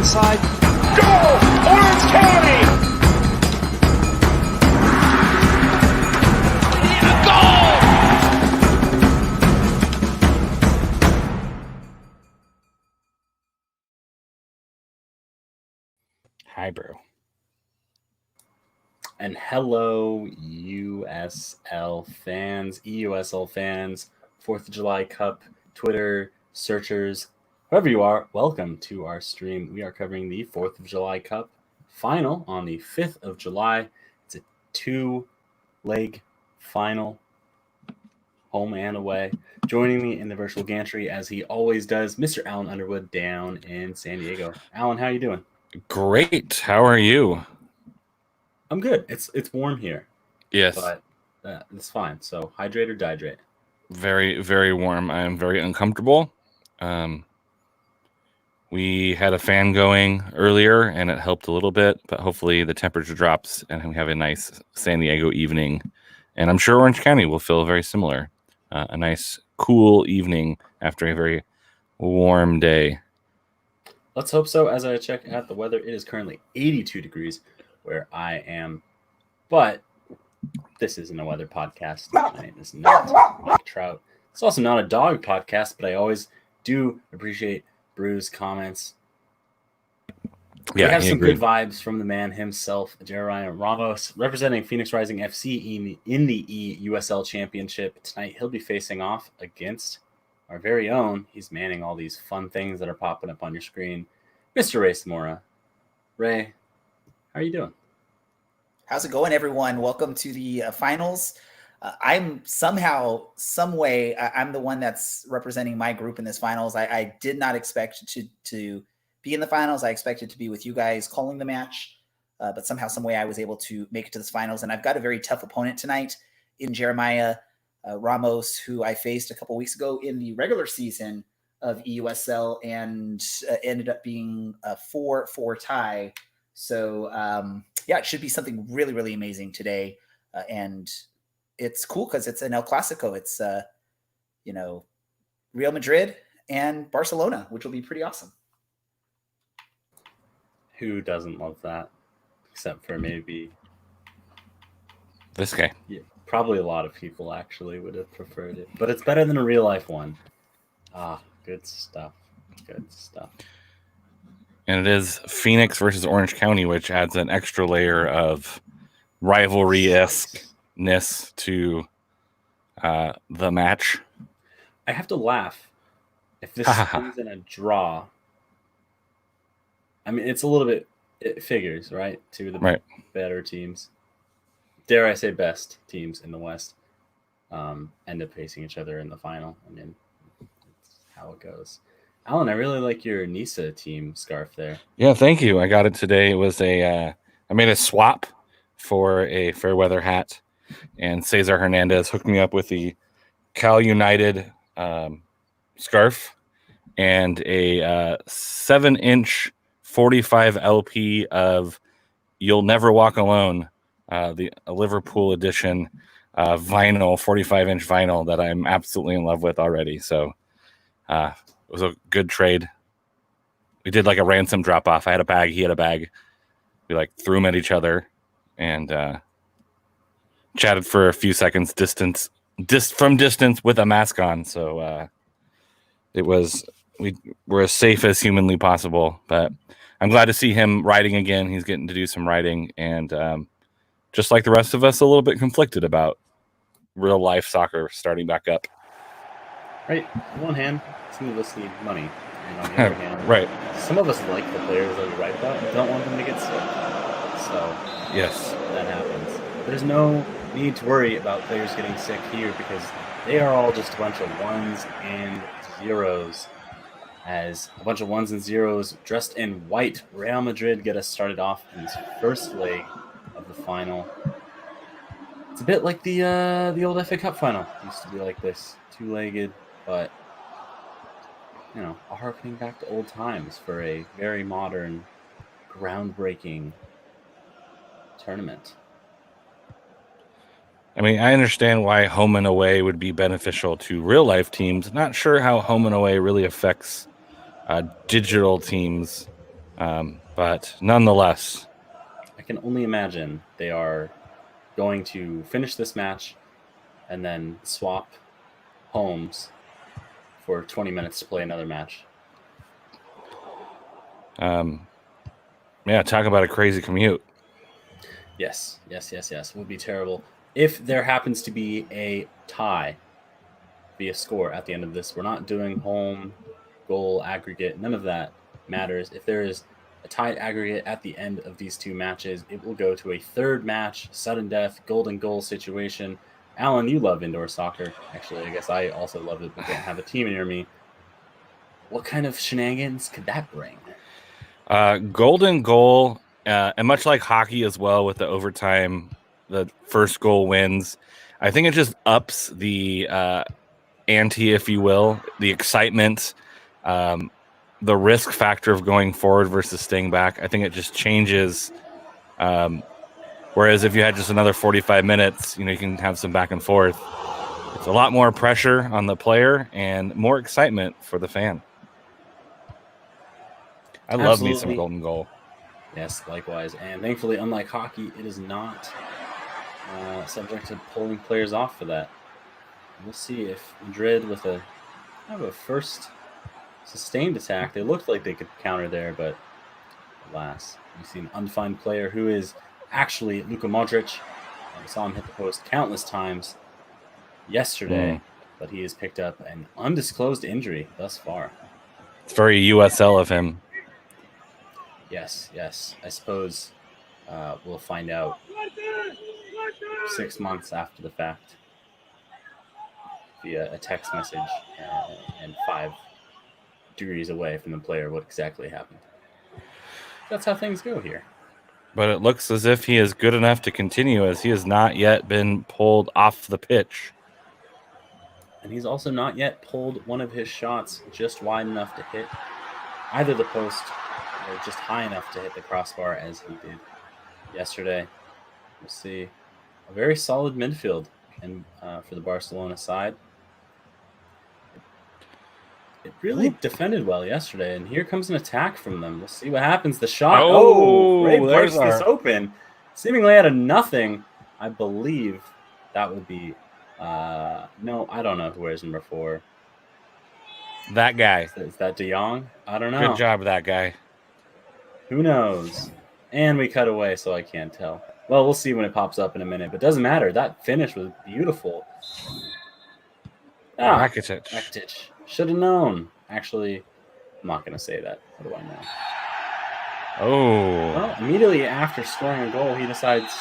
inside. Goal! Orange County! Goal! Hi, bro. And hello, USL fans, eUSL fans, 4th of July Cup, Twitter, searchers, whoever you are, welcome to our stream. We are covering the 4th of July Cup final on the 5th of July. It's a 2-leg final, home and away. Joining me in the virtual gantry, as he always does, Mr. Alan Underwood down in San Diego. Alan, how you doing? Great. How are you? I'm good. It's warm here. Yes. But it's fine. So hydrate or dihydrate. Very, very warm. I am very uncomfortable. We had a fan going earlier and it helped a little bit, but hopefully the temperature drops and we have a nice San Diego evening. And I'm sure Orange County will feel very similar. A nice, cool evening after a very warm day. Let's hope so. As I check out the weather, it is currently 82 degrees where I am. But this isn't a weather podcast. My name is not Mike Trout. It's also not a dog podcast, but I always do appreciate Brew's comments. We have some good vibes from the man himself, Jeremiah Ramos, representing Phoenix Rising FC in the eUSL Championship. Tonight, he'll be facing off against our very own. He's manning all these fun things that are popping up on your screen. Mr. Ray Samora. Ray, how are you doing? How's it going, everyone? Welcome to the finals. I'm somehow, some way, I'm the one that's representing my group in this finals. I did not expect to be in the finals. I expected to be with you guys calling the match, but somehow, some way I was able to make it to this finals. And I've got a very tough opponent tonight in Jeremiah Ramos, who I faced a couple weeks ago in the regular season of eUSL and ended up being a 4-4 tie. So, yeah, it should be something really, really amazing today. And it's cool because it's an El Clasico. It's, Real Madrid and Barcelona, which will be pretty awesome. Who doesn't love that? Except for maybe this guy. Yeah, probably a lot of people actually would have preferred it. But it's better than a real life one. Ah, good stuff. Good stuff. And it is Phoenix versus Orange County, which adds an extra layer of rivalry-esque-ness to the match. I have to laugh. If this ends in a draw, I mean, it's a little bit, it figures, right? Two of the better teams, dare I say best teams in the West, end up facing each other in the final. I mean, that's how it goes. Alan, I really like your Nisa team scarf there. Yeah, thank you. I got it today. It was I made a swap for a Fairweather hat, and Cesar Hernandez hooked me up with the Cal United scarf and a 7-inch 45 LP of You'll Never Walk Alone, a Liverpool edition vinyl, 45-inch vinyl that I'm absolutely in love with already. So it was a good trade. We did like a ransom drop off. I had a bag, he had a bag. We like threw them at each other and chatted for a few seconds from distance with a mask on. So we were as safe as humanly possible. But I'm glad to see him riding again. He's getting to do some riding, and just like the rest of us, a little bit conflicted about real life soccer starting back up. Right. On one hand, some of us need money, and on the other hand, right, some of us like the players that we write about and don't want them to get sick. So yes, that happens. There's no need to worry about players getting sick here because they are all just a bunch of ones and zeros. As a bunch of ones and zeros dressed in white, Real Madrid get us started off in this first leg of the final. It's a bit like the old FA Cup final. It used to be like this, two-legged, but a harkening back to old times for a very modern, groundbreaking tournament. I mean, I understand why home and away would be beneficial to real-life teams. Not sure how home and away really affects digital teams But nonetheless, I can only imagine they are going to finish this match and then swap homes for 20 minutes to play another match. yeah, talk about a crazy commute. Yes. Would be terrible. If there happens to be a tie via score at the end of this, we're not doing home, goal, aggregate. None of that matters. If there is a tied aggregate at the end of these two matches, it will go to a third match, sudden death, golden goal situation. Alan, you love indoor soccer. Actually, I guess I also love it, but don't have a team near me. What kind of shenanigans could that bring? Golden goal, and much like hockey as well, with the overtime, the first goal wins. I think it just ups the ante, if you will, the excitement, the risk factor of going forward versus staying back. I think it just changes. Whereas if you had just another 45 minutes, you can have some back and forth. It's a lot more pressure on the player and more excitement for the fan. I love me some golden goal. Yes, likewise. And thankfully, unlike hockey, it is not subject to pulling players off for that. We'll see if Madrid, with a first sustained attack, they looked like they could counter there, but alas, we see an undefined player who is actually Luka Modric. We saw him hit the post countless times yesterday, but he has picked up an undisclosed injury thus far. It's very USL of him. Yes. I suppose we'll find out 6 months after the fact via a text message and 5 degrees away from the player what exactly happened. That's how things go here. But it looks as if he is good enough to continue, as he has not yet been pulled off the pitch. And he's also not yet pulled one of his shots just wide enough to hit either the post or just high enough to hit the crossbar as he did yesterday. We'll see. A very solid midfield and for the Barcelona side. It really defended well yesterday, and here comes an attack from them. We'll see what happens. The shot. Ray breaks this open. Seemingly out of nothing. I believe that would be... no, I don't know who wears number 4. That guy. Is that De Jong? I don't know. Good job, that guy. Who knows? And we cut away, so I can't tell. Well, we'll see when it pops up in a minute, but doesn't matter. That finish was beautiful. Rakitic. Should have known. Actually, I'm not going to say that. What do I know? Oh. Well, immediately after scoring a goal, he decides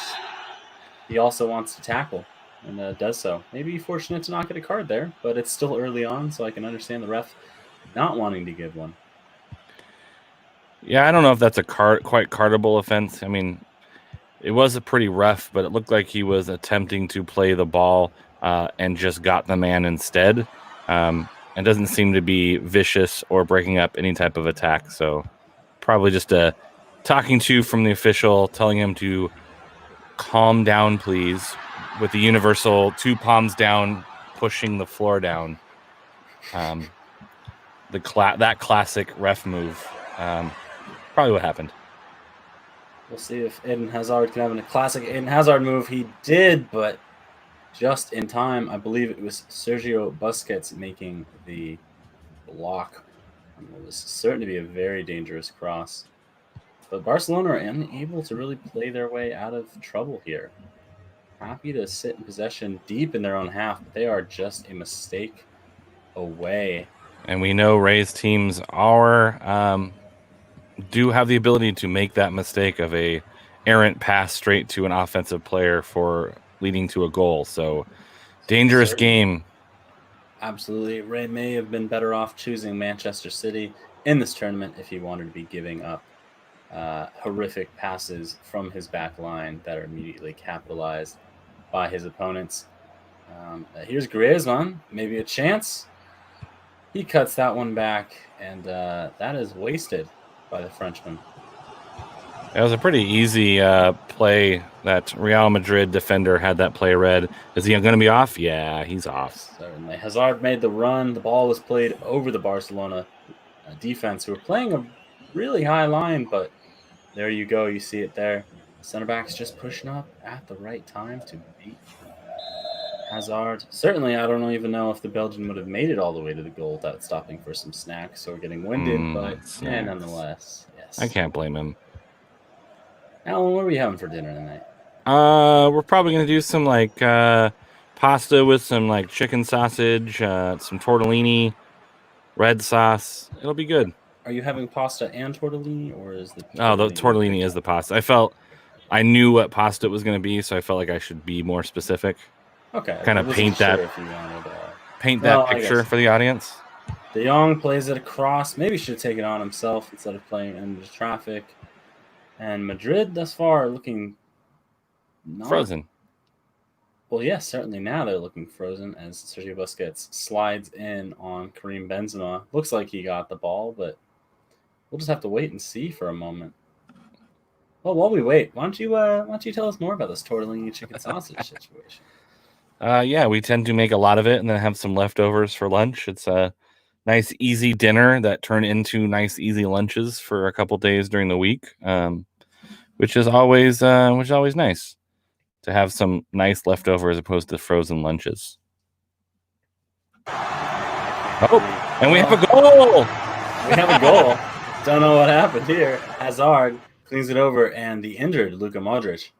he also wants to tackle and does so. Maybe fortunate to not get a card there, but it's still early on, so I can understand the ref not wanting to give one. Yeah, I don't know if that's a quite cardable offense. I mean, it was a pretty rough, but it looked like he was attempting to play the ball and just got the man instead. And doesn't seem to be vicious or breaking up any type of attack. So probably just a talking to from the official, telling him to calm down, please, with the universal 2 palms down, pushing the floor down. That classic ref move. Probably what happened. We'll see if Eden Hazard can have a classic Eden Hazard move. He did, but just in time. I believe it was Sergio Busquets making the block. It was certain to be a very dangerous cross. But Barcelona are unable to really play their way out of trouble here. Happy to sit in possession deep in their own half, but they are just a mistake away. And we know Ray's teams do have the ability to make that mistake of a errant pass straight to an offensive player for leading to a goal. So dangerous game. Absolutely. Ray may have been better off choosing Manchester City in this tournament if he wanted to be giving up horrific passes from his back line that are immediately capitalized by his opponents. Here's Griezmann, maybe a chance. He cuts that one back, and that is wasted by the Frenchman. It was a pretty easy play. That Real Madrid defender had that play read. Is he going to be off? Yeah, he's off. Certainly. Hazard made the run. The ball was played over the Barcelona defense, who were playing a really high line, but there you go. You see it there. Center back's just pushing up at the right time to beat Hazard. Certainly, I don't even know if the Belgian would have made it all the way to the goal without stopping for some snacks or getting winded, but Snacks. nonetheless, yes. I can't blame him. Alan, what are we having for dinner tonight? We're probably gonna do some like pasta with some like chicken sausage, some tortellini, red sauce. It'll be good. Are you having pasta and tortellini, or is the The tortellini is the pasta. I knew what pasta it was gonna be, so I felt like I should be more specific. Okay. Kind of paint that picture for the audience. De Jong plays it across. Maybe should take it on himself instead of playing into traffic. And Madrid thus far looking frozen. Well, yes, certainly now they're looking frozen as Sergio Busquets slides in on Karim Benzema. Looks like he got the ball, but we'll just have to wait and see for a moment. Well, while we wait, why don't you tell us more about this tortellini chicken sausage situation? Yeah, we tend to make a lot of it and then have some leftovers for lunch. It's a nice, easy dinner that turn into nice, easy lunches for a couple days during the week, which is always nice to have some nice leftover as opposed to frozen lunches. Oh, and we have a goal! We have a goal. Don't know what happened here. Hazard cleans it over, and the injured Luka Modric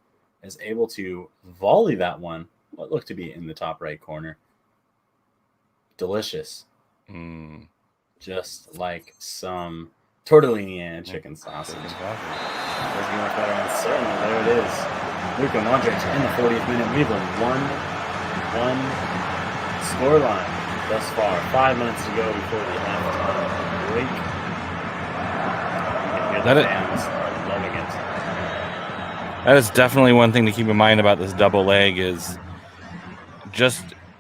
is able to volley that one. What looked to be in the top right corner. Delicious. Just like some tortellini and chicken sausage. Certainly, there it is. Luka Modric in the 40th minute. We have a 1-1 scoreline thus far. 5 minutes to go before the halftime break. Fans are loving it. That is definitely one thing to keep in mind about this double leg is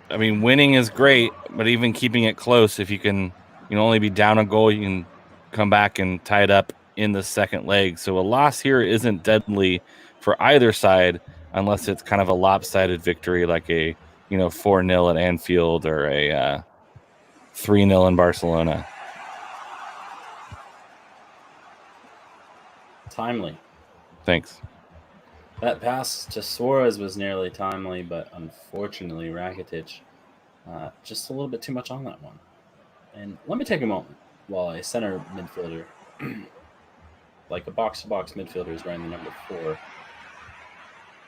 winning is great, but even keeping it close, if you can only be down a goal, you can come back and tie it up in the second leg. So a loss here isn't deadly for either side unless it's kind of a lopsided victory like a 4-0 at Anfield or a 3-0 in Barcelona. Timely. Thanks. That pass to Suarez was nearly timely, but unfortunately Rakitic just a little bit too much on that one. And let me take a moment while a center midfielder, like a box-to-box midfielder, is wearing the number 4.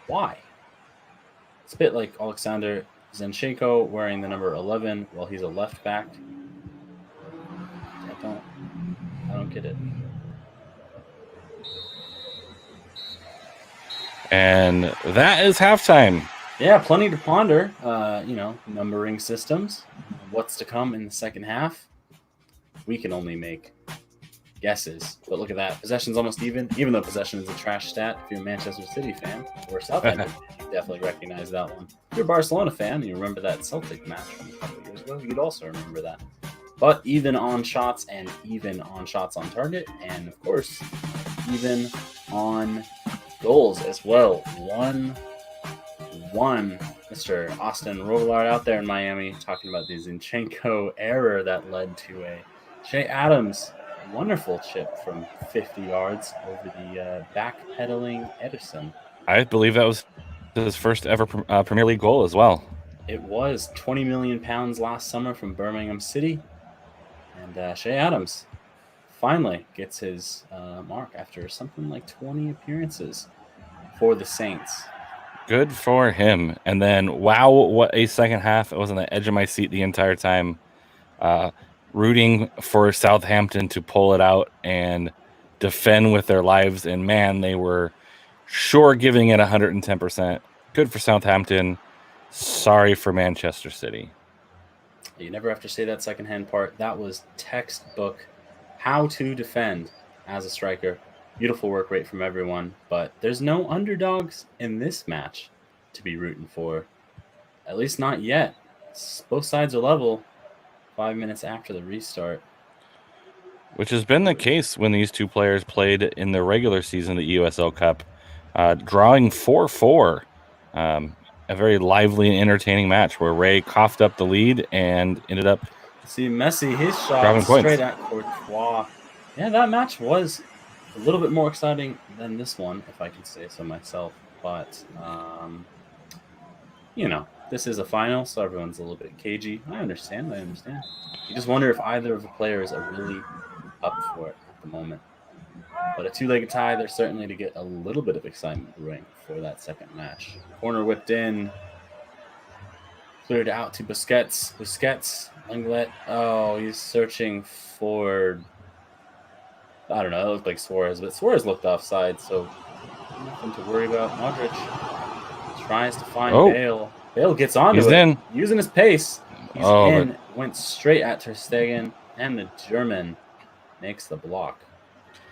Why? It's a bit like Alexander Zinchenko wearing the number 11 while he's a left back. I don't get it. And that is halftime. Yeah, plenty to ponder. Numbering systems. What's to come in the second half? We can only make guesses. But look at that. Possession's almost even though possession is a trash stat. If you're a Manchester City fan or Southampton fan, you definitely recognize that one. If you're a Barcelona fan, you remember that Celtic match from a couple of years ago, you'd also remember that. But even on shots and even on shots on target, and of course, even on goals as well. 1-1. Mr. Austin Robillard out there in Miami talking about the Zinchenko error that led to a Shea Adams wonderful chip from 50 yards over the backpedaling Edison. I believe that was his first ever Premier League goal as well. It was £20 million last summer from Birmingham City. And Shea Adams finally gets his mark after something like 20 appearances for the Saints. Good for him. And then, wow, what a second half. I was on the edge of my seat the entire time, rooting for Southampton to pull it out and defend with their lives. And, man, they were sure giving it 110%. Good for Southampton. Sorry for Manchester City. You never have to say that second-hand part. That was textbook how to defend as a striker. Beautiful work rate from everyone, but there's no underdogs in this match to be rooting for. At least not yet. Both sides are level 5 minutes after the restart. Which has been the case when these two players played in the regular season of the eUSL Cup, drawing 4-4. A very lively and entertaining match where Ray coughed up the lead and ended up See Messi, his shot straight at Courtois. Yeah, that match was a little bit more exciting than this one, if I can say so myself. But this is a final, so everyone's a little bit cagey. I understand. You just wonder if either of the players are really up for it at the moment. But a two-legged tie, there's certainly to get a little bit of excitement brewing for that second match. Corner whipped in, cleared out to Busquets. Lenglet. Oh, he's searching for. I don't know. It looked like Suarez, but Suarez looked offside, so nothing to worry about. Modric tries to find Bale. Bale gets onto it, using his pace. He's in, went straight at Ter Stegen, and the German makes the block.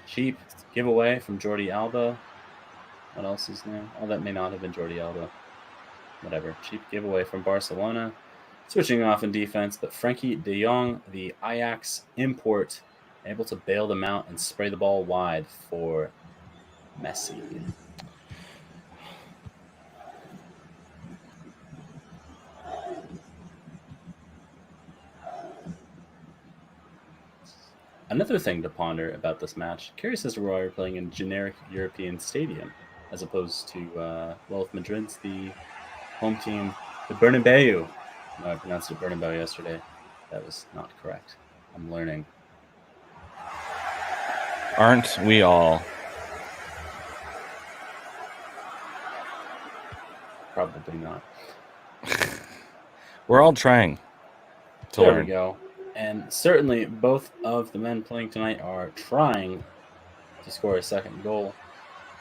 Cheap giveaway from Jordi Alba. What else is new? Oh, that may not have been Jordi Alba. Whatever. Cheap giveaway from Barcelona. Switching off in defense, but Frankie de Jong, the Ajax import, able to bail them out and spray the ball wide for Messi. Another thing to ponder about this match, curious as to why we're playing in generic European stadium, as opposed to, if Madrid's the home team, the Bernabeu. No, I pronounced it Bernabeu yesterday. That was not correct. I'm learning. Aren't we all? Probably not. We're all trying to learn. There we go. And certainly both of the men playing tonight are trying to score a second goal.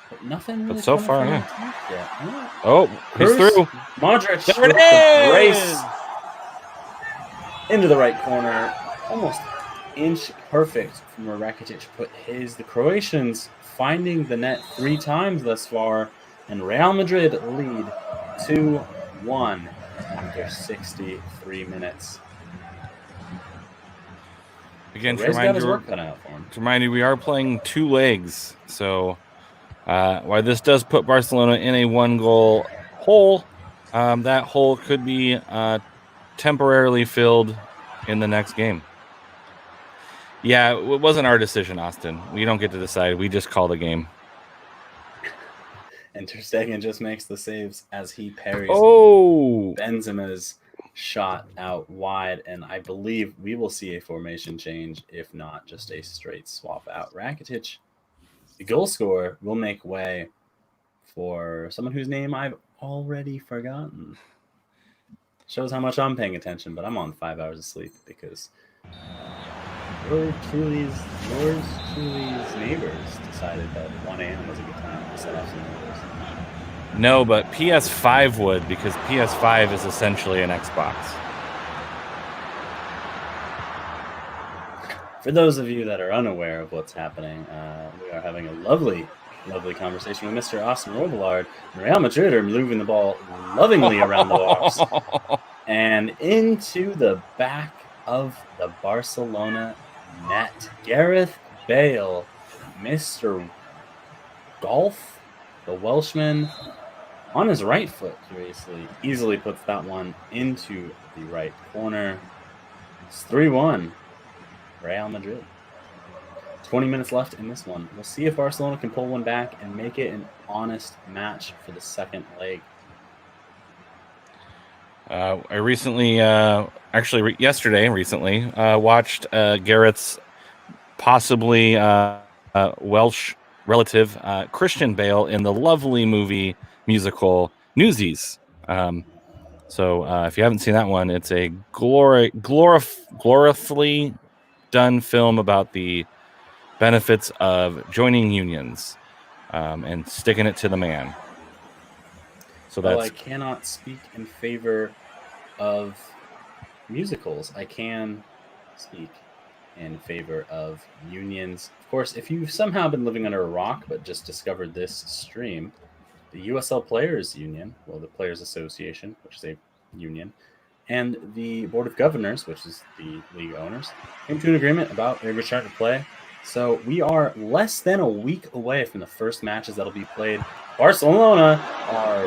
But nothing really. But so far, yet. Oh, he's through. Modric there with it the is! brace into the right corner. Almost inch perfect from where Rakitic put his. The Croatians finding the net 3 times thus far. And Real Madrid lead 2-1 after 63 minutes. Again, to remind you, we are playing 2 legs. So while this does put Barcelona in a 1-goal hole, that hole could be temporarily filled in the next game. Yeah, it wasn't our decision, Austin. We don't get to decide. We just call the game. And Ter Stegen just makes the saves as he parries Benzema's shot out wide, and I believe we will see a formation change, if not just a straight swap out. Rakitic, the goal scorer, will make way for someone whose name I've already forgotten. Shows how much I'm paying attention, but I'm on 5 hours of sleep because yours truly's neighbors decided that 1 a.m. was a good time to set off some numbers. No, but PS5 would, because PS5 is essentially an Xbox. For those of you that are unaware of what's happening, we are having a lovely conversation with Mr. Austin Robillard. Real Madrid are moving the ball lovingly around the box and into the back of the Barcelona net. Gareth Bale, Mr. Golf, the Welshman, on his right foot, curiously, easily puts that one into the right corner. It's 3-1, Real Madrid. 20 minutes left in this one. We'll see if Barcelona can pull one back and make it an honest match for the second leg. I recently, yesterday, watched Garrett's possibly Welsh relative, Christian Bale, in the lovely movie musical Newsies. So if you haven't seen that one, it's a gloriously done film about the benefits of joining unions and sticking it to the man. So that's. Well, I cannot speak in favor of musicals. I can speak in favor of unions. Of course, if you've somehow been living under a rock but just discovered this stream, the USL Players Union, well, the Players Association, which is a union, and the Board of Governors, which is the league owners, came to an agreement about a return to play. So we are less than a week away from the first matches that'll be played. Barcelona are,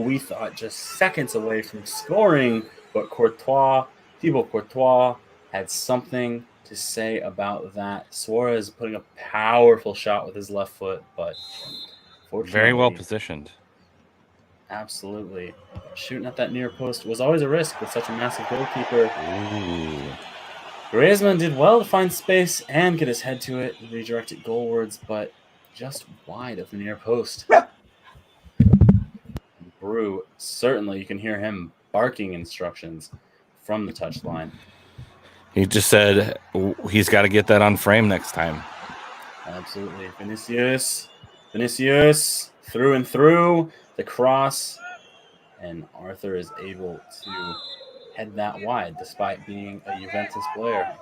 we thought just seconds away from scoring, but Thibaut Courtois had something to say about that. Suarez putting a powerful shot with his left foot, but Very well fortunately, positioned. absolutely. Shooting at that near post was always a risk with such a massive goalkeeper. Ooh. Griezmann did well to find space and get his head to it, redirect it goalwards, but just wide of the near post. Brew, certainly you can hear him barking instructions from the touchline. He just said he's got to get that on frame next time. Absolutely. Vinicius, through and through, the cross, and Arthur is able to head that wide despite being a Juventus player.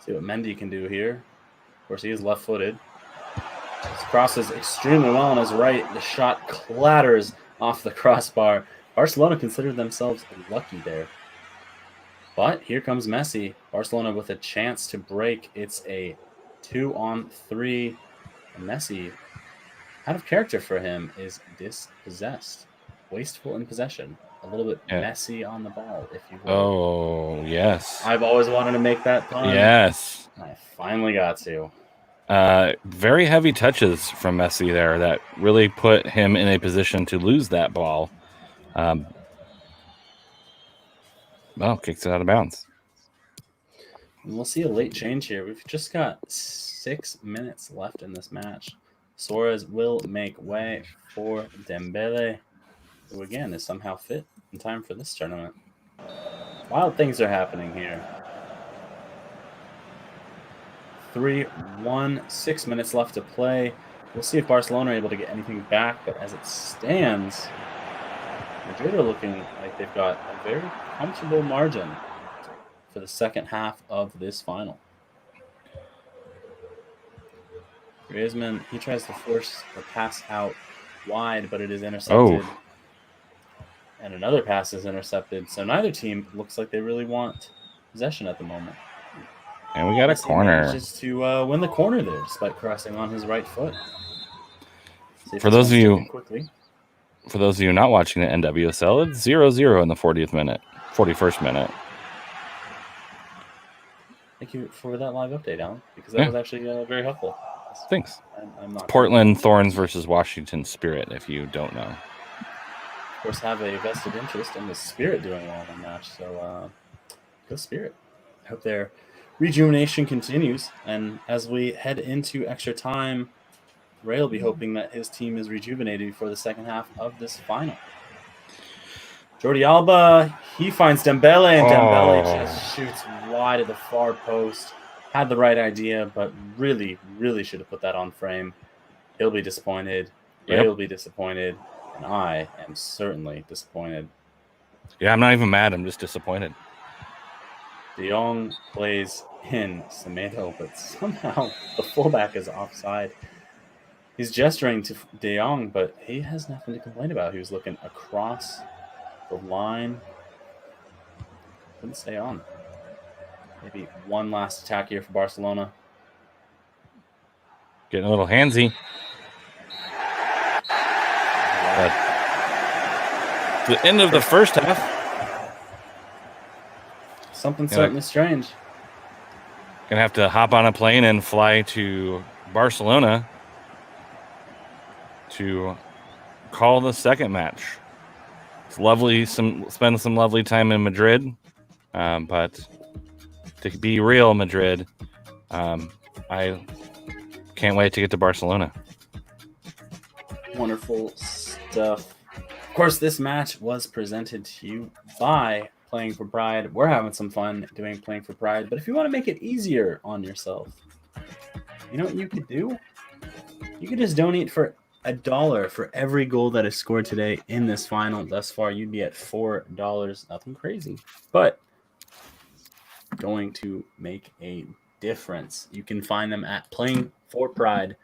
See what Mendy can do here. Of course, he is left-footed. This crosses extremely well on his right. The shot clatters off the crossbar. Barcelona considered themselves lucky there. But here comes Messi. Barcelona with a chance to break. It's a 2-on-3. And Messi, out of character for him, is dispossessed. Wasteful in possession. A little bit messy on the ball, if you will. Oh, yes. I've always wanted to make that pun. Yes. I finally got to. Very heavy touches from Messi there that really put him in a position to lose that ball. Kicks it out of bounds. And we'll see a late change here. We've just got 6 minutes left in this match. Suarez will make way for Dembele, who again is somehow fit in time for this tournament. Wild things are happening here. 3-1, 6 minutes left to play. We'll see if Barcelona are able to get anything back, but as it stands, Madrid are looking like they've got a very comfortable margin for the second half of this final. Griezmann, he tries to force the pass out wide, but it is intercepted. Oh. And another pass is intercepted. So neither team looks like they really want possession at the moment. And we got a corner. Manages to win the corner there, despite crossing on his right foot. For those of you not watching the NWSL, it's 0-0 in the 41st minute. Thank you for that live update, Alan, because that was actually very helpful. Thanks. I'm not Portland Thorns versus Washington Spirit, if you don't know. Of course, have a vested interest in the Spirit doing well in the match, so go Spirit. I hope their rejuvenation continues, and as we head into extra time, Ray will be hoping that his team is rejuvenated before the second half of this final. Jordi Alba, he finds Dembele, and Dembele just shoots wide at the far post. Had the right idea, but really, really should have put that on frame. He'll be disappointed. Ray will be disappointed, and I am certainly disappointed. Yeah, I'm not even mad. I'm just disappointed. De Jong plays in Semedo, but somehow the fullback is offside. He's gesturing to De Jong, but he has nothing to complain about. He was looking across the line. Couldn't stay on. Maybe one last attack here for Barcelona. Getting a little handsy. The end of the first half. Something certainly strange. Gonna have to hop on a plane and fly to Barcelona to call the second match. It's lovely. Spend some lovely time in Madrid, but to be real, Madrid, I can't wait to get to Barcelona. Wonderful stuff. Of course, this match was presented to you by Playing for Pride. We're having some fun doing Playing for Pride, but if you want to make it easier on yourself, you know what you could do? You could just donate for $1 for every goal that is scored today in this final. Thus far, you'd be at $4. Nothing crazy, but going to make a difference. You can find them at playingforpride.org.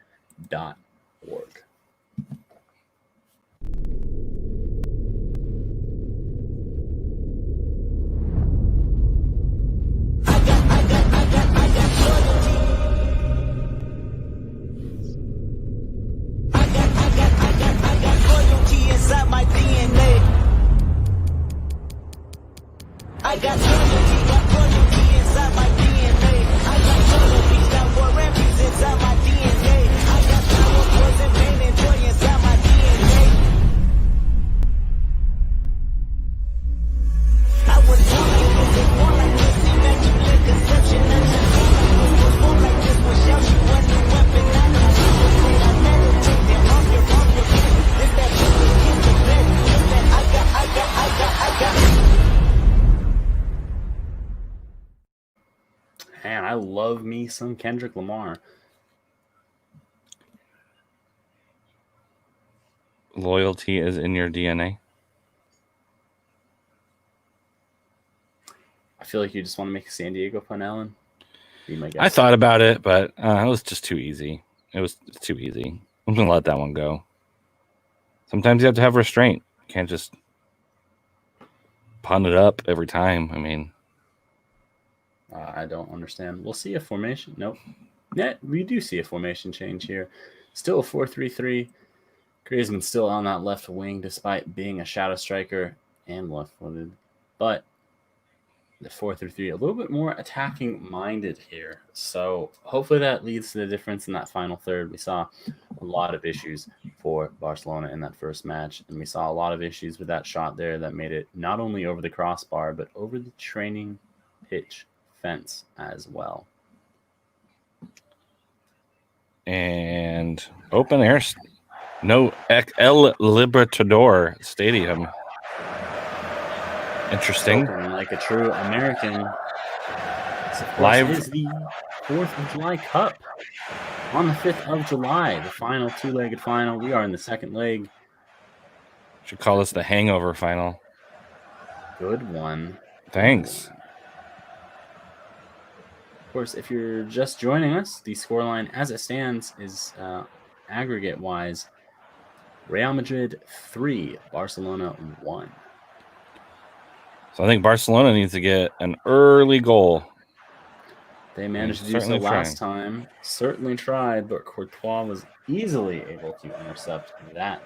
I I got loyalty inside my DNA. I got loyalty, got war and peace inside my DNA. I got power, poison, pain, and joy inside my DNA. I was born like this, was born like this, immaculate conception. I just was born like this, without you, one new weapon. I meditate, I meditate, then off your feet. It's that truth, it's the bed. It's that I got. Man, I love me some Kendrick Lamar. Loyalty is in your DNA. I feel like you just want to make a San Diego pun, Alan. Be my guess. I thought about it, but it was just too easy. It was too easy. I'm going to let that one go. Sometimes you have to have restraint. You can't just pun it up every time. I mean, I don't understand. We'll see a formation. Nope. Yeah, we do see a formation change here. Still a 4-3-3. Griezmann's still on that left wing despite being a shadow striker and left-footed. But the 4-3-3, a little bit more attacking minded here. So hopefully that leads to the difference in that final third. We saw a lot of issues for Barcelona in that first match, and we saw a lot of issues with that shot there that made it not only over the crossbar, but over the training pitch fence as well. And open air, no El Libertador Stadium. Interesting. Spoken like a true American. This, of course, Live is the 4th of July Cup on the 5th of July, the final two-legged final. We are in the second leg. Should call this the hangover final. Good one. Thanks. Of course, if you're just joining us, the scoreline as it stands is aggregate-wise, Real Madrid 3, Barcelona 1. So I think Barcelona needs to get an early goal. They managed to do so last time. Certainly tried, but Courtois was easily able to intercept that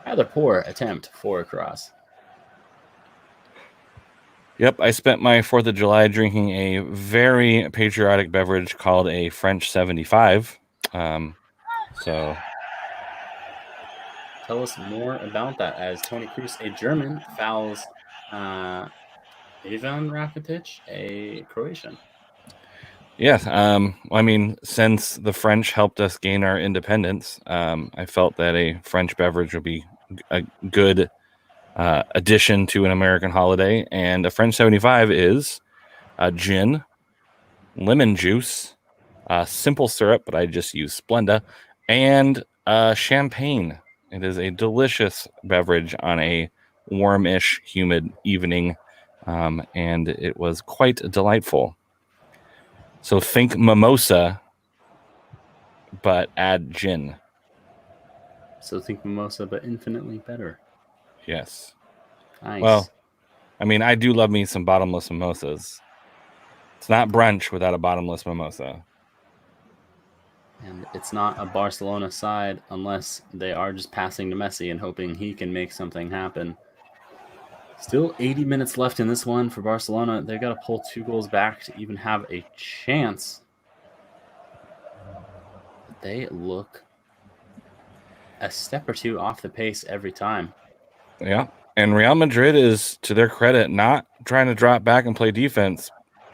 rather poor attempt for a cross. Yep, I spent my 4th of July drinking a very patriotic beverage called a French 75. So tell us more about that as Toni Kroos, a German, fouls Ivan Rakitic, a Croatian. Yes, I mean, since the French helped us gain our independence, I felt that a French beverage would be a good addition to an American holiday. And a French 75 is gin, lemon juice, simple syrup, but I just use Splenda, and champagne. It is a delicious beverage on a warmish, humid evening, and it was quite delightful. So think mimosa, but add gin. So think mimosa, but infinitely better. Yes. Nice. Well, I mean, I do love me some bottomless mimosas. It's not brunch without a bottomless mimosa. And it's not a Barcelona side unless they are just passing to Messi and hoping he can make something happen. Still 80 minutes left in this one for Barcelona. They've got to pull 2 goals back to even have a chance. They look a step or two off the pace every time. Yeah. And Real Madrid is, to their credit, not trying to drop back and play defense.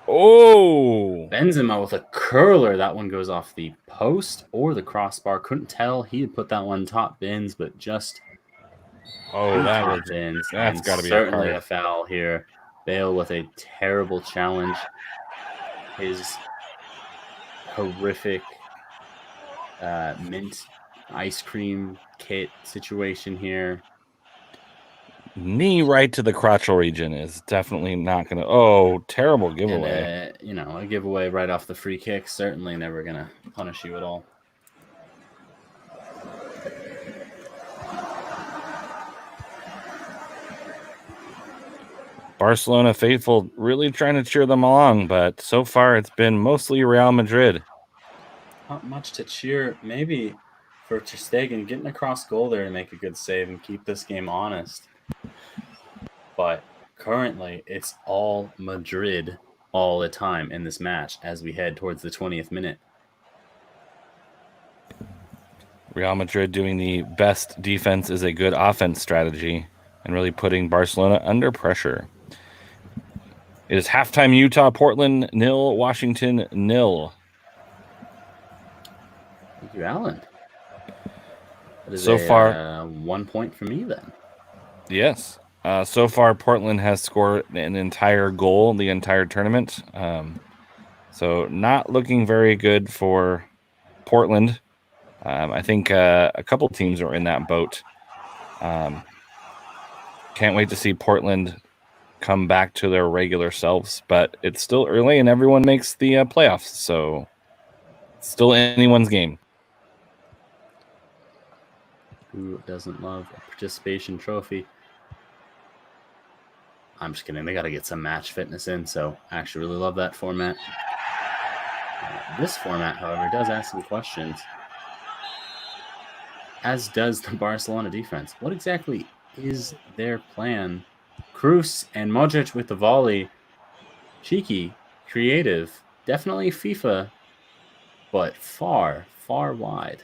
Oh! Benzema with a curler. That one goes off the post or the crossbar. Couldn't tell. He had put that one top bins, but just... Oh, that's got to be certainly a foul here. Bale with a terrible challenge. His horrific mint ice cream kit situation here. Knee right to the crotchal region is definitely not going to... Oh, terrible giveaway. And, a giveaway right off the free kick. Certainly never going to punish you at all. Barcelona faithful really trying to cheer them along, but so far it's been mostly Real Madrid. Not much to cheer. Maybe for Ter Stegen getting across goal there to make a good save and keep this game honest. But Currently, it's all Madrid all the time in this match as we head towards the 20th minute. Real Madrid doing the best defense is a good offense strategy and really putting Barcelona under pressure. It is halftime. Utah, Portland 0, Washington 0. Thank you, Alan. That is So far, 1 point for me then. yes. So far, Portland has scored an entire goal the entire tournament. So not looking very good for Portland. I think a couple teams are in that boat. Can't wait to see Portland come back to their regular selves, but it's still early and everyone makes the playoffs, so it's still anyone's game. Who doesn't love a participation trophy? I'm just kidding. They got to get some match fitness in, so I actually really love that format. This format, however, does ask some questions, as does the Barcelona defense. What exactly is their plan? Kroos and Modric with the volley. Cheeky, creative, definitely FIFA, but far, far wide.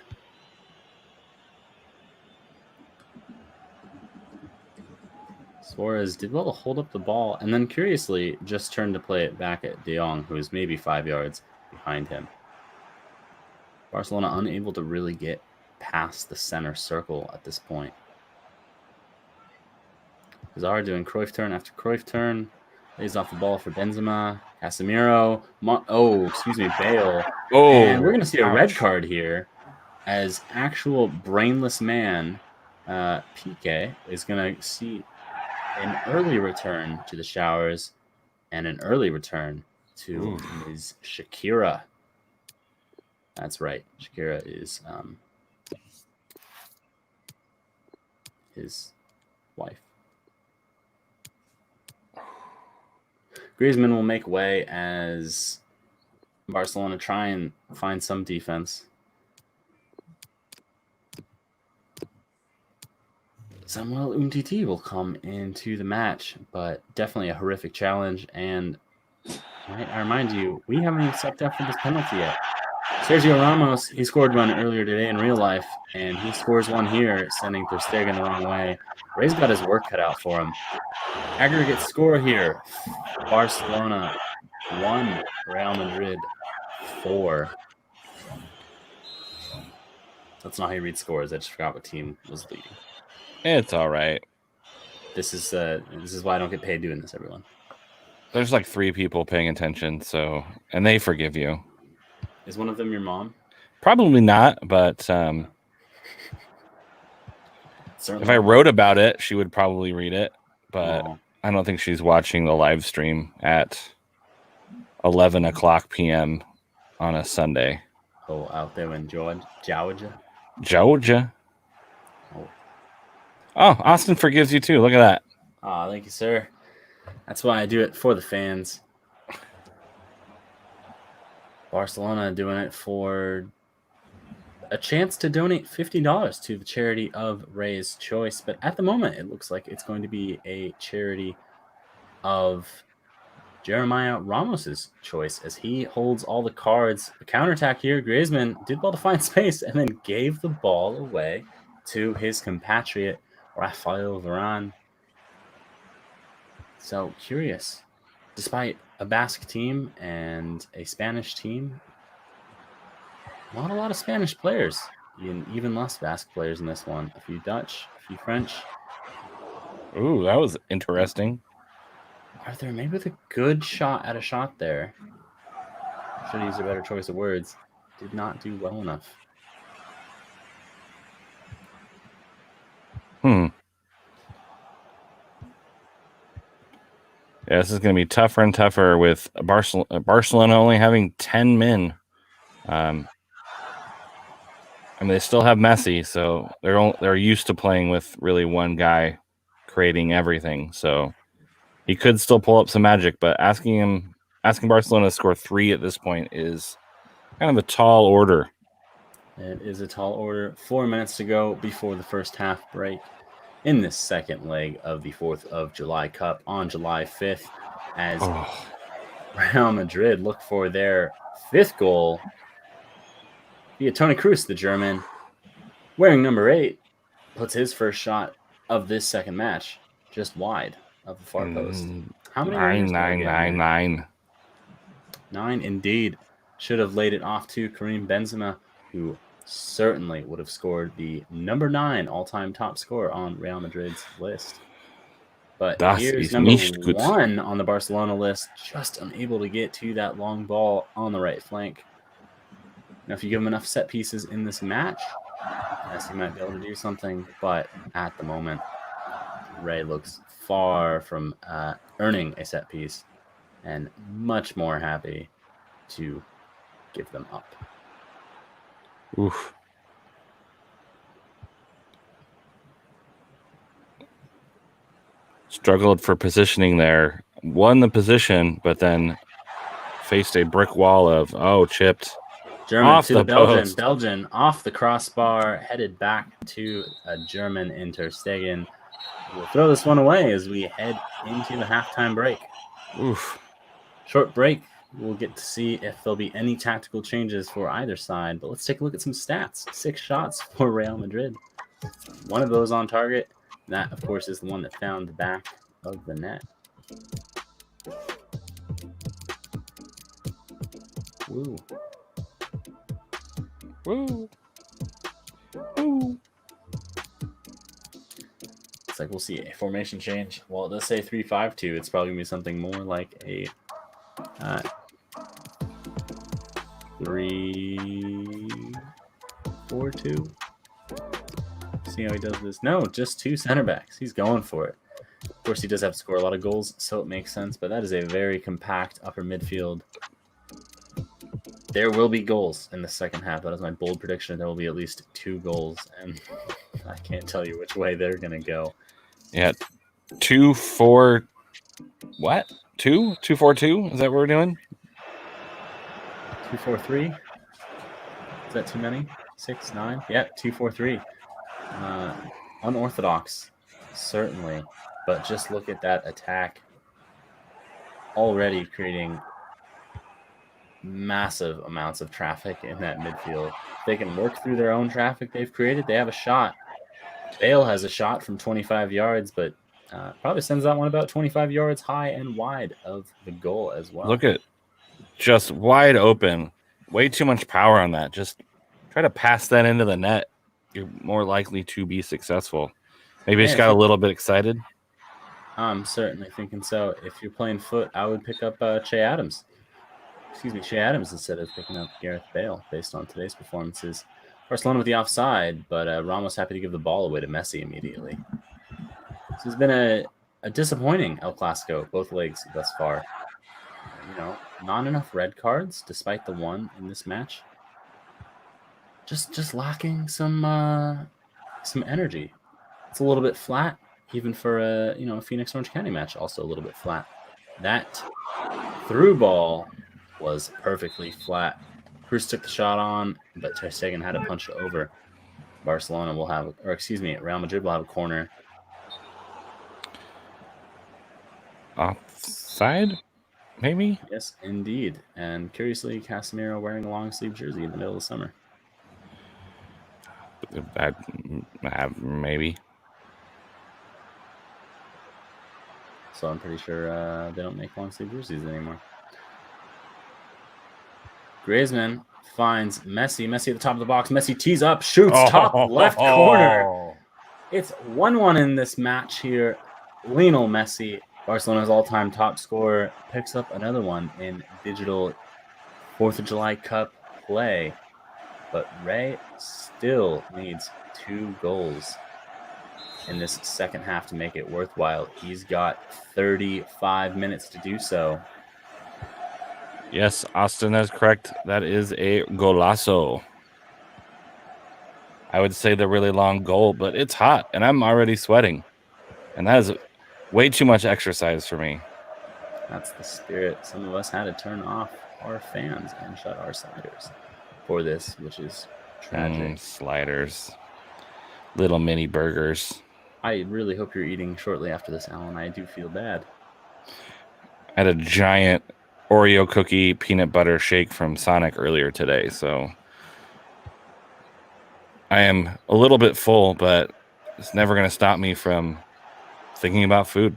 Suarez did well to hold up the ball, and then curiously just turned to play it back at De Jong, who is maybe 5 yards behind him. Barcelona unable to really get past the center circle at this point. Hazard doing Cruyff turn after Cruyff turn. Lays off the ball for Benzema. Casemiro. Bale. Oh, And we're going to see a red card here as actual brainless man, Piqué, is going to see an early return to the showers and an early return to Ms. Shakira. That's right. Shakira is his wife. Griezmann will make way as Barcelona try and find some defense. Samuel Umtiti will come into the match, but definitely a horrific challenge. And I remind you, we haven't even stepped up for this penalty yet. Sergio Ramos, he scored one earlier today in real life, and he scores one here, sending Ter Stegen the wrong way. Ray's got his work cut out for him. Aggregate score here: Barcelona 1, Real Madrid 4. That's not how you read scores. I just forgot what team was leading. it's all right. This is why I don't get paid doing this, everyone. There's like 3 people paying attention, so and they forgive you. Is one of them your mom? Probably not, but if I wrote about it, she would probably read it. But I don't think she's watching the live stream at 11 o'clock p.m. on a Sunday. Oh, out there in Georgia. Oh, Austin forgives you too. Look at that. Oh, thank you, sir. That's why I do it for the fans. Barcelona doing it for a chance to donate $50 to the charity of Ray's choice. But at the moment, it looks like it's going to be a charity of Jeremiah Ramos's choice as he holds all the cards. The counterattack here, Griezmann did well to find space and then gave the ball away to his compatriot, Rafael Varane. So curious. Despite a Basque team and a Spanish team, not a lot of Spanish players, even less Basque players in this one. A few Dutch, a few French. Ooh, that was interesting. Arthur, maybe with a good shot at a shot there. Should have used a better choice of words. Did not do well enough. Yeah, this is going to be tougher and tougher with Barcelona only having 10 men. I mean, they still have Messi, so they're used to playing with really one guy creating everything. So he could still pull up some magic, but asking Barcelona to score 3 at this point is kind of a tall order. It is a tall order. 4 minutes to go before the first half break. in this second leg of the 4th of July Cup on July 5th as Real Madrid look for their 5th goal via Toni Kroos, the German, wearing number 8, puts his first shot of this second match just wide of the far post. How many wingers do I get? 9. 9 indeed. Should have laid it off to Karim Benzema, who certainly would have scored the number 9 all-time top scorer on Real Madrid's list. But Das here's ist number nicht gut. 1 on the Barcelona list, just unable to get to that long ball on the right flank. Now, if you give him enough set pieces in this match, yes, he might be able to do something. But at the moment, Ray looks far from earning a set piece and much more happy to give them up. Oof. Struggled for positioning there. Won the position, but then faced a brick wall of, chipped. German Off to the the Belgian. post. Belgian off the crossbar, headed back to a German in Ter Stegen. We'll throw this one away as we head into the halftime break. Oof. Short break. We'll get to see if there'll be any tactical changes for either side. But let's take a look at some stats. 6 shots for Real Madrid. One of those on target. That, of course, is the one that found the back of the net. Woo. Woo. Woo. It's like we'll see a formation change. Well, it does say 3-5-2. It's probably going to be something more like a 3-4-2. See how he does this. No, just 2 center backs. He's going for it. Of course, he does have to score a lot of goals, so it makes sense. But that is a very compact upper midfield. There will be goals in the second half. That is my bold prediction. There will be at least 2 goals, and I can't tell you which way they're going to go. Yeah. 2-4. What? 2-4-2? Is that what we're doing? 2-4-3. Is that too many? 6, 9? Yeah, 2-4-3. Unorthodox, certainly. But just look at that attack. Already creating massive amounts of traffic in that midfield. They can work through their own traffic they've created. They have a shot. Bale has a shot from 25 yards, but probably sends that one about 25 yards high and wide of the goal as well. Look at just wide open. Way too much power on that. Just try to pass that into the net. You're more likely to be successful. Maybe just got a little bit excited. I'm certainly thinking so. If you're playing foot, I would pick up Shea Adams. Shea Adams instead of picking up Gareth Bale based on today's performances. Barcelona with the offside, but Ramos happy to give the ball away to Messi immediately. This has been a disappointing El Clasico, both legs thus far. Not enough red cards, despite the one in this match. Just lacking some energy. It's a little bit flat, even for a Phoenix Orange County match. Also a little bit flat. That through ball was perfectly flat. Kroos took the shot on, but Ter Stegen had to punch it over. Real Madrid will have a corner. Offside, maybe? Yes, indeed. And curiously, Casemiro wearing a long sleeve jersey in the middle of summer. Maybe. So I'm pretty sure they don't make long sleeve jerseys anymore. Griezmann finds Messi. Messi at the top of the box. Messi tees up, shoots top left corner. It's 1-1 in this match here. Lionel Messi, Barcelona's all-time top scorer, picks up another one in digital 4th of July Cup play. But Ray still needs 2 goals in this second half to make it worthwhile. He's got 35 minutes to do so. Yes, Austin is correct. That is a golazo. I would say the really long goal, but it's hot, and I'm already sweating. And that is way too much exercise for me. That's the spirit. Some of us had to turn off our fans and shut our sliders for this, which is tragic. Sliders. Little mini burgers. I really hope you're eating shortly after this, Alan. I do feel bad. I had a giant Oreo cookie peanut butter shake from Sonic earlier today, so I am a little bit full, but it's never going to stop me from thinking about food.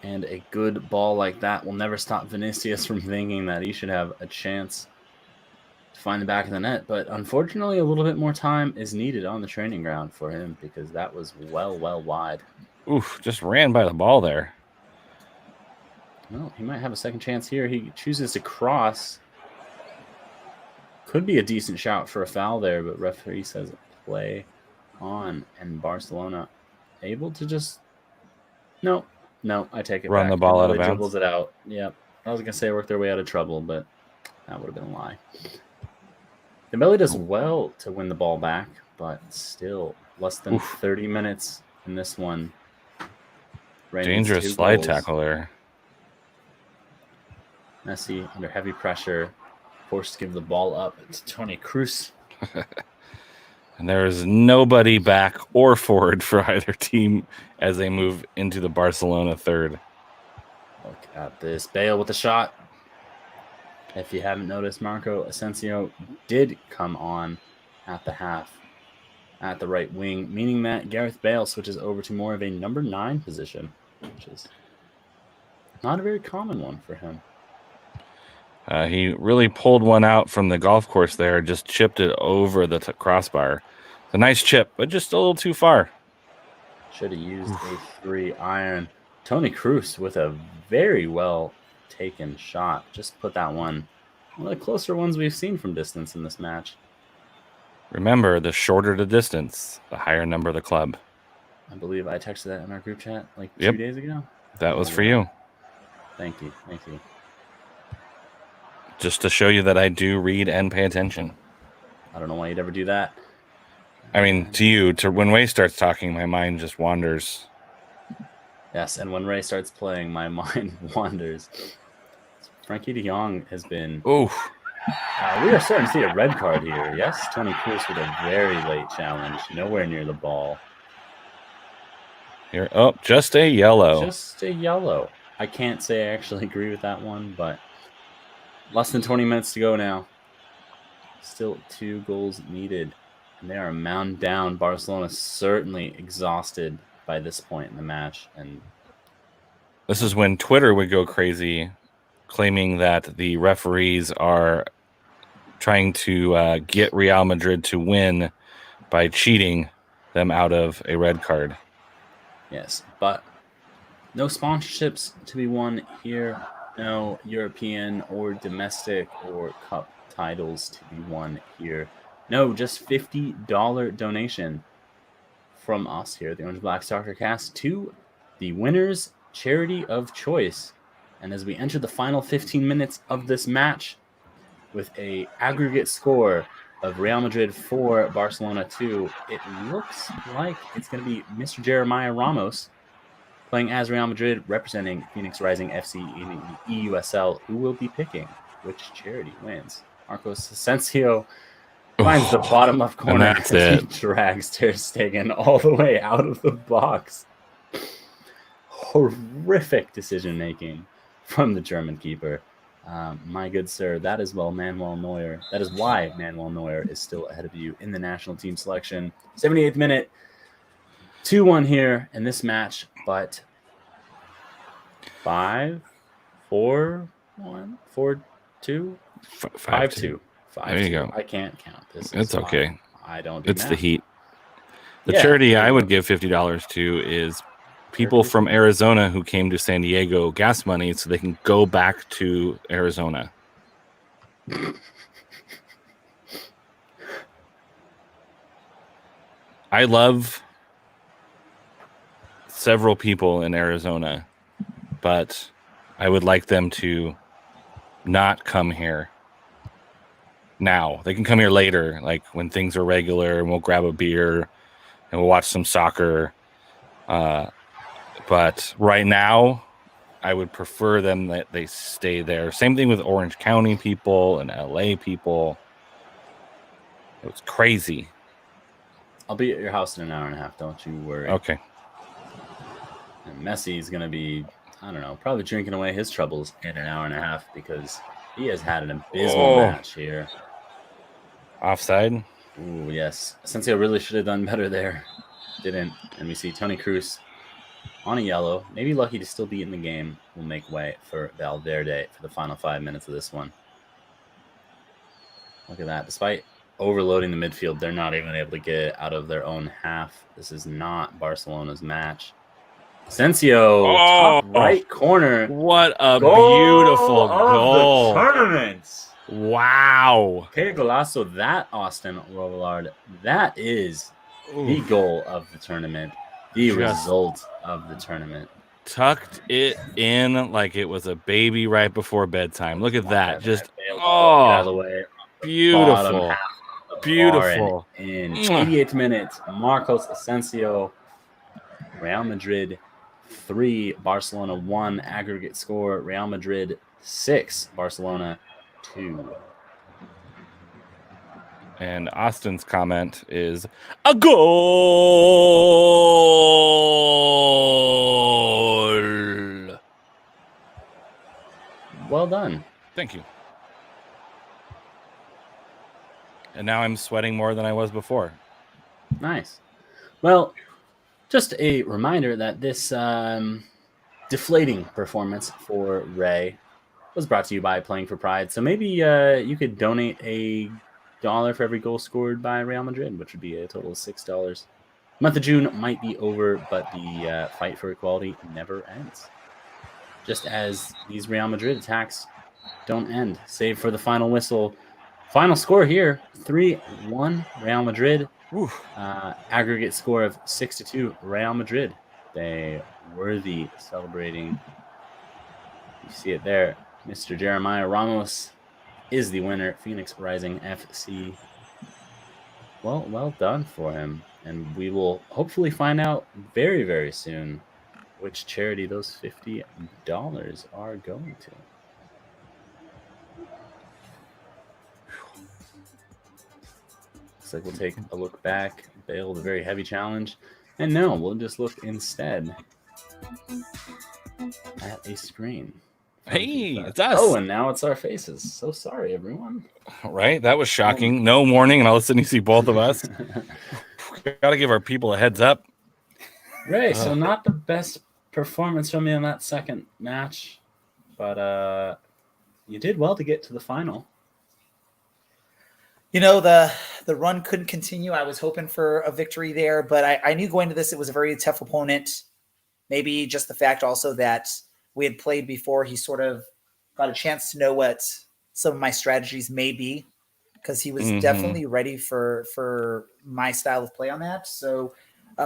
And a good ball like that will never stop Vinicius from thinking that he should have a chance to find the back of the net. But unfortunately, a little bit more time is needed on the training ground for him because that was well wide. Oof, just ran by the ball there. Well, he might have a second chance here. He chooses to cross. Could be a decent shout for a foul there, but referee says play on. And Barcelona able to just... No, I take it Run back. the ball out of bounds. Dribbles it out. Yep. I was going to say work their way out of trouble, but that would have been a lie. Dembele does well to win the ball back, but still less than 30 minutes in this one. Dangerous slide tackle there. Messi under heavy pressure, forced to give the ball up to Toni Kroos. And there is nobody back or forward for either team as they move into the Barcelona third. Look at this. Bale with the shot. If you haven't noticed, Marco Asensio did come on at the half at the right wing, meaning that Gareth Bale switches over to more of a number 9 position, which is not a very common one for him. He really pulled one out from the golf course there, just chipped it over the crossbar. It's a nice chip, but just a little too far. Should have used a 3-iron. Toni Kroos with a very well taken shot. Just put that one of the closer ones we've seen from distance in this match. Remember, the shorter the distance, the higher number the club. I believe I texted that in our group chat like 2 Yep. days ago. That was for you. Thank you. Just to show you that I do read and pay attention. I don't know why you'd ever do that. I mean, when Way starts talking, my mind just wanders. Yes, and when Ray starts playing, my mind wanders. Frankie de Jong has been... Oof. we are starting to see a red card here. Yes, Toni Kroos with a very late challenge. Nowhere near the ball. Here, just a yellow. Just a yellow. I can't say I actually agree with that one, but less than 20 minutes to go now. Still 2 goals needed. And they are mound down. Barcelona certainly exhausted by this point in the match. And this is when Twitter would go crazy, claiming that the referees are trying to get Real Madrid to win by cheating them out of a red card. Yes, but no sponsorships to be won here. No European or domestic or cup titles to be won here. No, just $50 donation from us here at the Orange Black Soccer Cast to the winner's charity of choice. And as we enter the final 15 minutes of this match with a aggregate score of Real Madrid 4, Barcelona 2, it looks like it's going to be Mr. Jeremiah Ramos playing as Real Madrid, representing Phoenix Rising FC in the eUSL, who will be picking which charity wins. Marcos Asensio finds the bottom left corner and that's as it. he drags Ter Stegen all the way out of the box. Horrific decision-making from the German keeper. My good sir, that is Manuel Neuer. That is why Manuel Neuer is still ahead of you in the national team selection. 78th minute, 2-1 here in this match, but 5-4-1, 4-2, 5-2. There you go. I can't count this. It's okay. I don't do It's math. the heat. The Yeah. charity I would give $50 to is people from Arizona who came to San Diego gas money so they can go back to Arizona. I love several people in Arizona, but I would like them to not come here now. They can come here later, like when things are regular, and we'll grab a beer and we'll watch some soccer. But right now, I would prefer them that they stay there. Same thing with Orange County people and LA people. It was crazy. I'll be at your house in an hour and a half. Don't you worry. Okay. And Messi's going to be, I don't know, probably drinking away his troubles in an hour and a half because he has had an abysmal match here. Offside. Ooh, yes. Asensio really should have done better there. Didn't. And we see Toni Kroos on a yellow. Maybe lucky to still be in the game. Will make way for Valverde for the final 5 minutes of this one. Look at that. Despite overloading the midfield, they're not even able to get it out of their own half. This is not Barcelona's match. Asensio, top right corner. What a Goal beautiful of goal. the tournament. Wow. Que golazo that, Austin Robillard. That is the goal of the tournament. The Just result of the tournament. Tucked it in like it was a baby right before bedtime. Look at that. Just, Get out of the way. beautiful. Beautiful. In 88th minute, Marcos Asensio, Real Madrid 3, Barcelona 1 aggregate score. Real Madrid 6, Barcelona 2. And Austin's comment is a goal. Well done. Thank you. And now I'm sweating more than I was before. Nice. Well, just a reminder that this deflating performance for Ray was brought to you by Playing for Pride. So maybe you could donate $1 for every goal scored by Real Madrid, which would be a total of $6. The month of June might be over, but the fight for equality never ends. Just as these Real Madrid attacks don't end, save for the final whistle. Final score here, 3-1 Real Madrid. Aggregate score of 6-2 Real Madrid. They worthy celebrating. You see it there. Mr. Jeremiah Ramos is the winner. Phoenix Rising FC. Well done for him. And we will hopefully find out very, very soon which charity those $50 are going to. Looks like we'll take a look back, bail the very heavy challenge. And no, we'll just look instead at a screen. Hey, it's us. Oh, and now it's our faces. So sorry, everyone. Right? That was shocking. No warning, and all of a sudden you see both of us. Got to give our people a heads up. Ray, so not the best performance from you in that second match, but you did well to get to the final. You know, the run couldn't continue. I was hoping for a victory there, but I knew going to this it was a very tough opponent. Maybe just the fact also that we had played before, he sort of got a chance to know what some of my strategies may be, because he was definitely ready for my style of play on that. So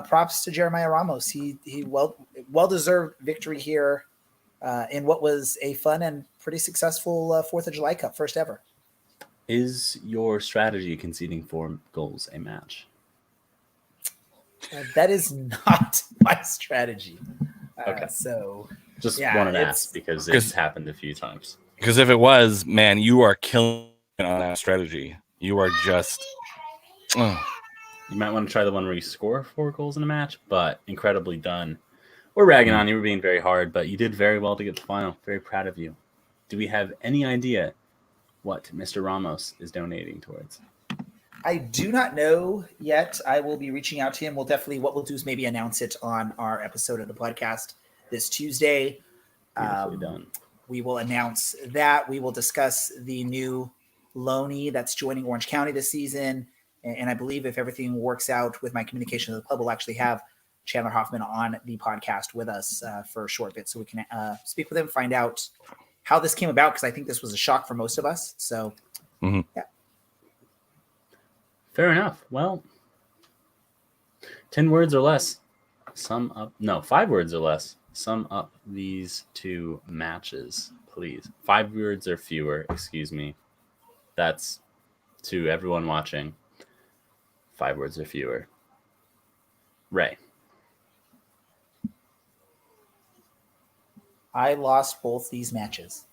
props to Jeremiah Ramos. He well-deserved victory here in what was a fun and pretty successful 4th of July Cup, first ever. Is your strategy conceding 4 goals a match? That is not my strategy. Okay. So just wanted to ask because it's happened a few times. Because if it was, man, you are killing on that strategy. You are just... You might want to try the one where you score 4 goals in a match, but incredibly done. We're ragging on you. We're being very hard, but you did very well to get to the final. Very proud of you. Do we have any idea what Mr. Ramos is donating towards? I do not know yet. I will be reaching out to him. What we'll do is maybe announce it on our episode of the podcast this Tuesday. Done. We will announce that. We will discuss the new loanee that's joining Orange County this season. And I believe if everything works out with my communication with the club, we'll actually have Chandler Hoffman on the podcast with us for a short bit so we can speak with him, find out how this came about, because I think this was a shock for most of us. So, yeah. Fair enough. Well, 10 words or less. Sum up. No, 5 words or less. Sum up these 2 matches, please. 5 words or fewer, excuse me. That's to everyone watching. 5 words or fewer. Ray. I lost both these matches.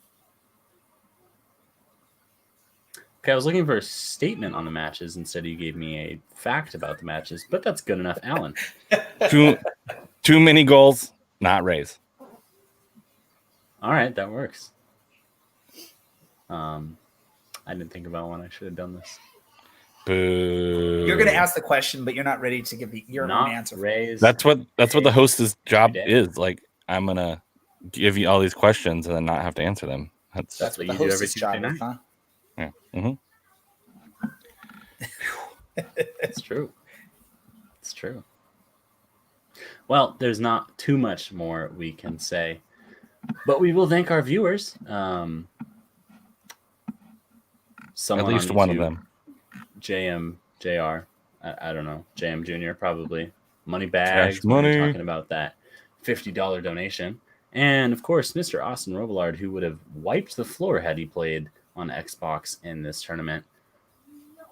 Okay, I was looking for a statement on the matches. Instead, you gave me a fact about the matches, but that's good enough, Alan. Too many goals, not Rays. All right, that works. I didn't think about when I should have done this. Boo. You're going to ask the question, but you're not ready to give your own Not answer. Rays. That's what the host's job Every day. is. Like, I'm gonna give you all these questions and then not have to answer them. That's what what you the do every host's job Tuesday is, huh? Yeah. Mm-hmm. It's true. It's true. Well, there's not too much more we can say, but we will thank our viewers. Someone At least on one of YouTube, them. JMJR, I don't know, JM Jr. probably. Money Cash bags. We were money. talking about that $50 donation, and of course, Mr. Austin Robillard, who would have wiped the floor had he played on Xbox in this tournament.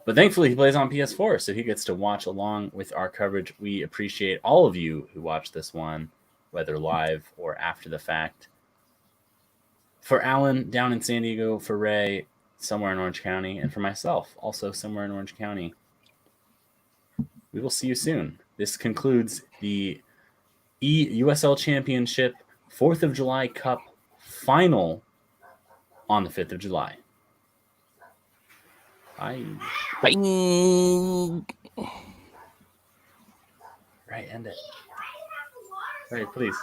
But thankfully, he plays on PS4, so he gets to watch along with our coverage. We appreciate all of you who watched this one, whether live or after the fact. For Alan, down in San Diego, for Ray, somewhere in Orange County, and for myself, also somewhere in Orange County, we will see you soon. This concludes the eUSL Championship 4th of July Cup final on the 5th of July. Bye. Bye. Right, end it. Right, please.